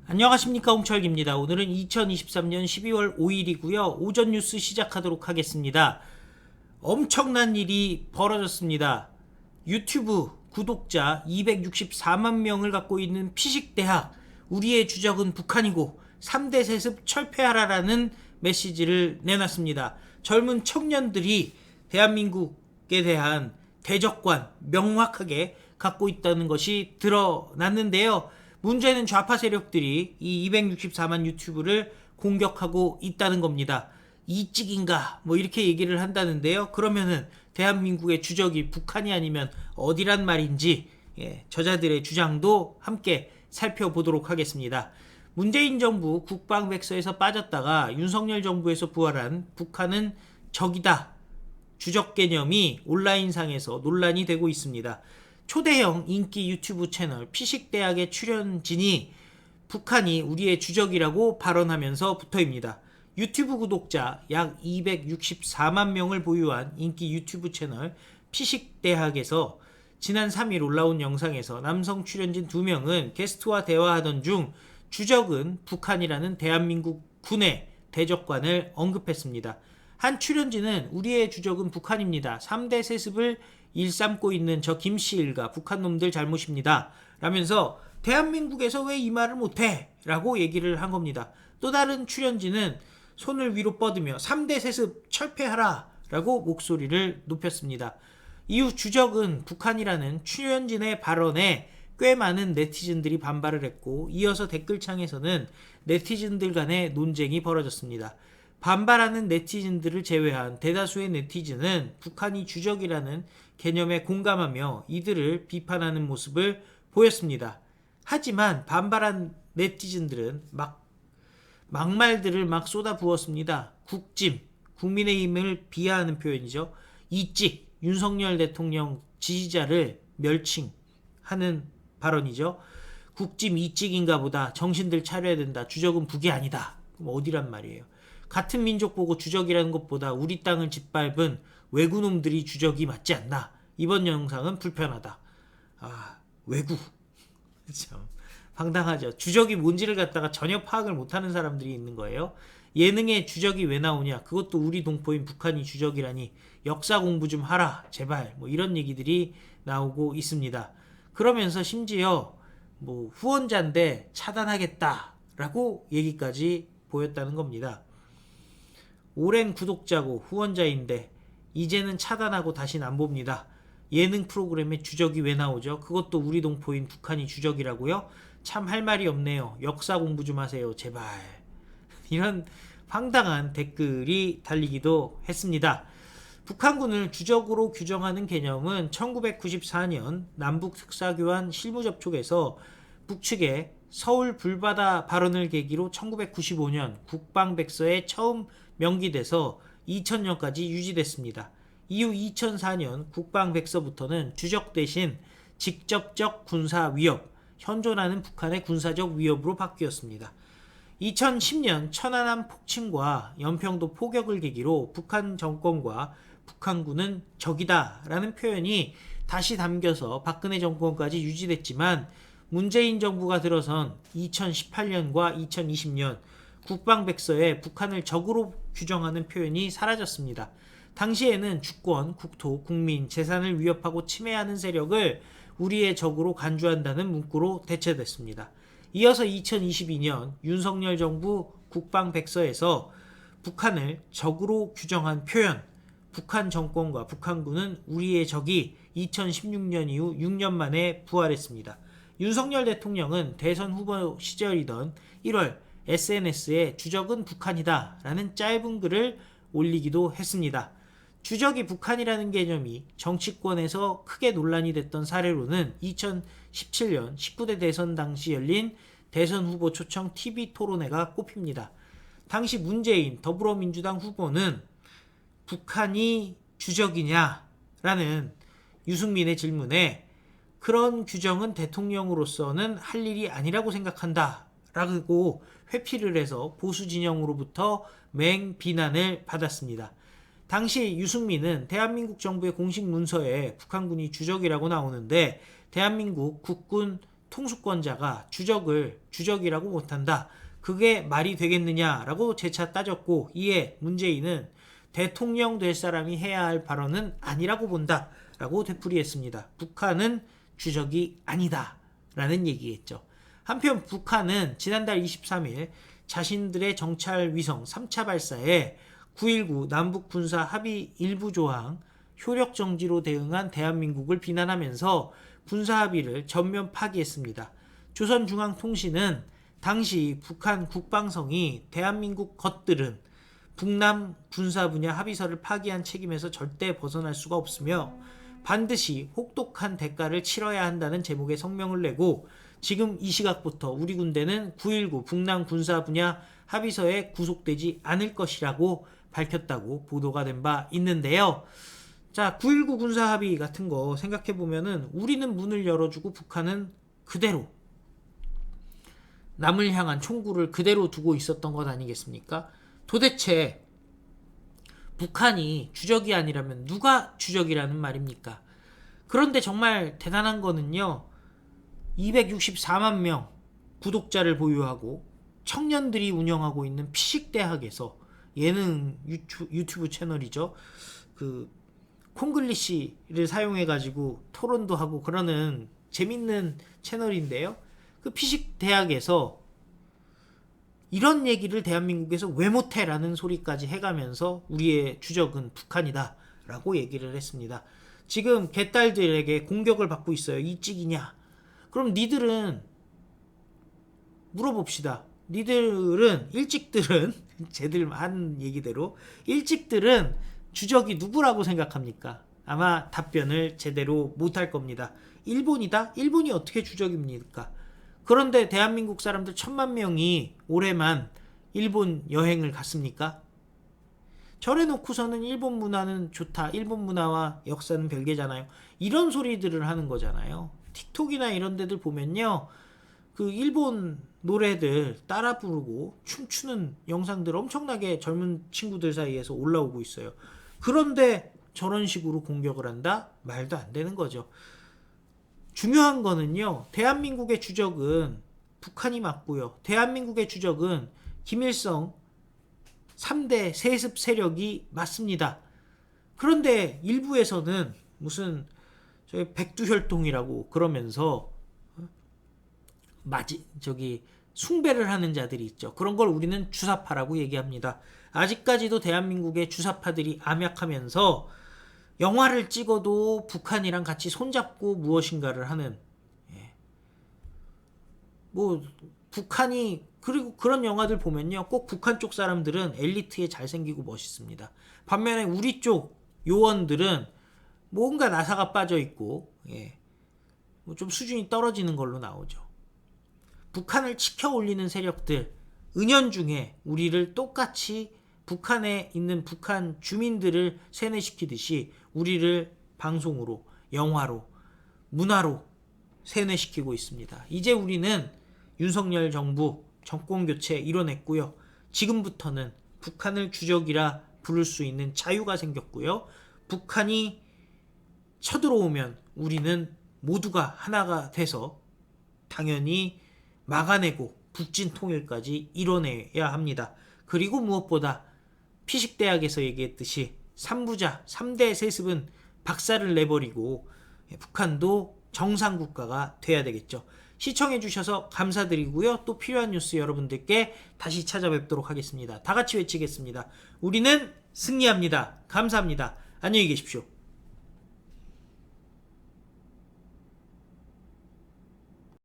안녕하십니까, 홍철기입니다. 오늘은 2023년 12월 5일이고요. 오전 뉴스 시작하도록 하겠습니다. 엄청난 일이 벌어졌습니다. 유튜브 구독자 264만 명을 갖고 있는 피식대학, 우리의 주적은 북한이고 3대 세습 철폐하라라는 메시지를 내놨습니다. 젊은 청년들이 대한민국에 대한 대적관 명확하게 갖고 있다는 것이 드러났는데요. 문제는 좌파 세력들이 이 264만 유튜브를 공격하고 있다는 겁니다. 이찍인가 뭐 이렇게 얘기를 한다는데요. 그러면은 대한민국의 주적이 북한이 아니면 어디란 말인지 저자들의 주장도 함께 살펴보도록 하겠습니다. 문재인 정부 국방백서에서 빠졌다가 윤석열 정부에서 부활한 북한은 적이다, 주적 개념이 온라인상에서 논란이 되고 있습니다. 초대형 인기 유튜브 채널 피식대학의 출연진이 북한이 우리의 주적이라고 발언하면서부터입니다. 유튜브 구독자 약 264만 명을 보유한 인기 유튜브 채널 피식대학에서 지난 3일 올라온 영상에서 남성 출연진 2명은 게스트와 대화하던 중 주적은 북한이라는 대한민국 군의 대적관을 언급했습니다. 한 출연진은 우리의 주적은 북한입니다. 3대 세습을 일삼고 있는 저 김씨 일가 북한 놈들 잘못입니다. 라면서 대한민국에서 왜 이 말을 못해? 라고 얘기를 한 겁니다. 또 다른 출연진은 손을 위로 뻗으며 3대 세습 철폐하라 라고 목소리를 높였습니다. 이후 주적은 북한이라는 출연진의 발언에 꽤 많은 네티즌들이 반발을 했고, 이어서 댓글창에서는 네티즌들 간의 논쟁이 벌어졌습니다. 반발하는 네티즌들을 제외한 대다수의 네티즌은 북한이 주적이라는 개념에 공감하며 이들을 비판하는 모습을 보였습니다. 하지만 반발한 네티즌들은 막말들을 막 쏟아부었습니다. 국짐, 국민의힘을 비하하는 표현이죠. 이찍, 윤석열 대통령 지지자를 멸칭하는 발언이죠. 국짐 이찍인가 보다, 정신들 차려야 된다, 주적은 북이 아니다. 그럼 어디란 말이에요. 같은 민족 보고 주적이라는 것보다 우리 땅을 짓밟은 외구놈들이 주적이 맞지 않나. 이번 영상은 불편하다. 외구. 참 황당하죠. 주적이 뭔지를 갖다가 전혀 파악을 못하는 사람들이 있는 거예요. 예능에 주적이 왜 나오냐, 그것도 우리 동포인 북한이 주적이라니, 역사 공부 좀 하라 제발, 뭐 이런 얘기들이 나오고 있습니다. 그러면서 심지어 뭐 후원자인데 차단하겠다라고 얘기까지 보였다는 겁니다. 오랜 구독자고 후원자인데 이제는 차단하고 다시는 안 봅니다. 예능 프로그램에 주적이 왜 나오죠? 그것도 우리 동포인 북한이 주적이라고요? 참 할 말이 없네요. 역사 공부 좀 하세요 제발. 이런 황당한 댓글이 달리기도 했습니다. 북한군을 주적으로 규정하는 개념은 1994년 남북 특사교환 실무 접촉에서 북측의 서울 불바다 발언을 계기로 1995년 국방백서에 처음 명기돼서 2000년까지 유지됐습니다. 이후 2004년 국방백서부터는 주적 대신 직접적 군사 위협, 현존하는 북한의 군사적 위협으로 바뀌었습니다. 2010년 천안함 폭침과 연평도 포격을 계기로 북한 정권과 북한군은 적이다라는 표현이 다시 담겨서 박근혜 정권까지 유지됐지만, 문재인 정부가 들어선 2018년과 2020년 국방백서에 북한을 적으로 규정하는 표현이 사라졌습니다. 당시에는 주권, 국토, 국민, 재산을 위협하고 침해하는 세력을 우리의 적으로 간주한다는 문구로 대체됐습니다. 이어서 2022년 윤석열 정부 국방백서에서 북한을 적으로 규정한 표현, 북한 정권과 북한군은 우리의 적이 2016년 이후 6년 만에 부활했습니다. 윤석열 대통령은 대선 후보 시절이던 1월 SNS에 주적은 북한이다 라는 짧은 글을 올리기도 했습니다. 주적이 북한이라는 개념이 정치권에서 크게 논란이 됐던 사례로는 2017년 19대 대선 당시 열린 대선 후보 초청 TV 토론회가 꼽힙니다. 당시 문재인 더불어민주당 후보는 북한이 주적이냐라는 유승민의 질문에 그런 규정은 대통령으로서는 할 일이 아니라고 생각한다 라고 회피를 해서 보수 진영으로부터 맹비난을 받았습니다. 당시 유승민은 대한민국 정부의 공식 문서에 북한군이 주적이라고 나오는데 대한민국 국군 통수권자가 주적을 주적이라고 못한다. 그게 말이 되겠느냐라고 재차 따졌고, 이에 문재인은 대통령 될 사람이 해야 할 발언은 아니라고 본다 라고 되풀이했습니다. 북한은 주적이 아니다 라는 얘기겠죠. 한편 북한은 지난달 23일 자신들의 정찰 위성 3차 발사에 9.19 남북 군사 합의 일부 조항 효력 정지로 대응한 대한민국을 비난하면서 군사 합의를 전면 파기했습니다. 조선중앙통신은 당시 북한 국방성이 대한민국 것들은 북남 군사 분야 합의서를 파기한 책임에서 절대 벗어날 수가 없으며 반드시 혹독한 대가를 치러야 한다는 제목의 성명을 내고, 지금 이 시각부터 우리 군대는 9.19 북남 군사 분야 합의서에 구속되지 않을 것이라고 밝혔다고 보도가 된 바 있는데요. 자, 9.19 군사 합의 같은 거 생각해보면은 우리는 문을 열어주고 북한은 그대로 남을 향한 총구를 그대로 두고 있었던 것 아니겠습니까? 도대체 북한이 주적이 아니라면 누가 주적이라는 말입니까? 그런데 정말 대단한 거는요, 264만 명 구독자를 보유하고 청년들이 운영하고 있는 피식대학에서 예능 유튜브 채널이죠. 그 콩글리시를 사용해가지고 토론도 하고 그러는 재밌는 채널인데요. 그 피식대학에서 이런 얘기를 대한민국에서 왜 못해라는 소리까지 해가면서 우리의 주적은 북한이다 라고 얘기를 했습니다. 지금 개딸들에게 공격을 받고 있어요. 이 찍이냐? 그럼 니들은 물어봅시다. 니들은 일찍들은 쟤들 한 얘기대로 일찍들은 주적이 누구라고 생각합니까? 아마 답변을 제대로 못할 겁니다. 일본이다? 일본이 어떻게 주적입니까? 그런데 대한민국 사람들 1,000만 명이 올해만 일본 여행을 갔습니까? 저래놓고서는 일본 문화는 좋다, 일본 문화와 역사는 별개잖아요, 이런 소리들을 하는 거잖아요. 틱톡이나 이런 데들 보면요, 그 일본 노래들 따라 부르고 춤추는 영상들 엄청나게 젊은 친구들 사이에서 올라오고 있어요. 그런데 저런 식으로 공격을 한다? 말도 안 되는 거죠. 중요한 거는요, 대한민국의 주적은 북한이 맞고요, 대한민국의 주적은 김일성 3대 세습 세력이 맞습니다. 그런데 일부에서는 무슨 저기 백두혈통이라고 그러면서 숭배를 하는 자들이 있죠. 그런 걸 우리는 주사파라고 얘기합니다. 아직까지도 대한민국의 주사파들이 암약하면서 영화를 찍어도 북한이랑 같이 손잡고 무엇인가를 하는, 북한이, 그리고 그런 영화들 보면요, 꼭 북한 쪽 사람들은 엘리트에 잘생기고 멋있습니다. 반면에 우리 쪽 요원들은 뭔가 나사가 빠져 있고, 좀 수준이 떨어지는 걸로 나오죠. 북한을 치켜 올리는 세력들 은연중에 우리를 똑같이 북한에 있는 북한 주민들을 세뇌시키듯이 우리를 방송으로, 영화로, 문화로 세뇌시키고 있습니다. 이제 우리는 윤석열 정부 정권교체 이뤄냈고요. 지금부터는 북한을 주적이라 부를 수 있는 자유가 생겼고요. 북한이 쳐들어오면 우리는 모두가 하나가 돼서 당연히 막아내고 북진 통일까지 이뤄내야 합니다. 그리고 무엇보다 피식대학에서 얘기했듯이 3부자, 3대 세습은 박살을 내버리고 북한도 정상국가가 돼야 되겠죠. 시청해주셔서 감사드리고요. 또 필요한 뉴스 여러분들께 다시 찾아뵙도록 하겠습니다. 다 같이 외치겠습니다. 우리는 승리합니다. 감사합니다. 안녕히 계십시오.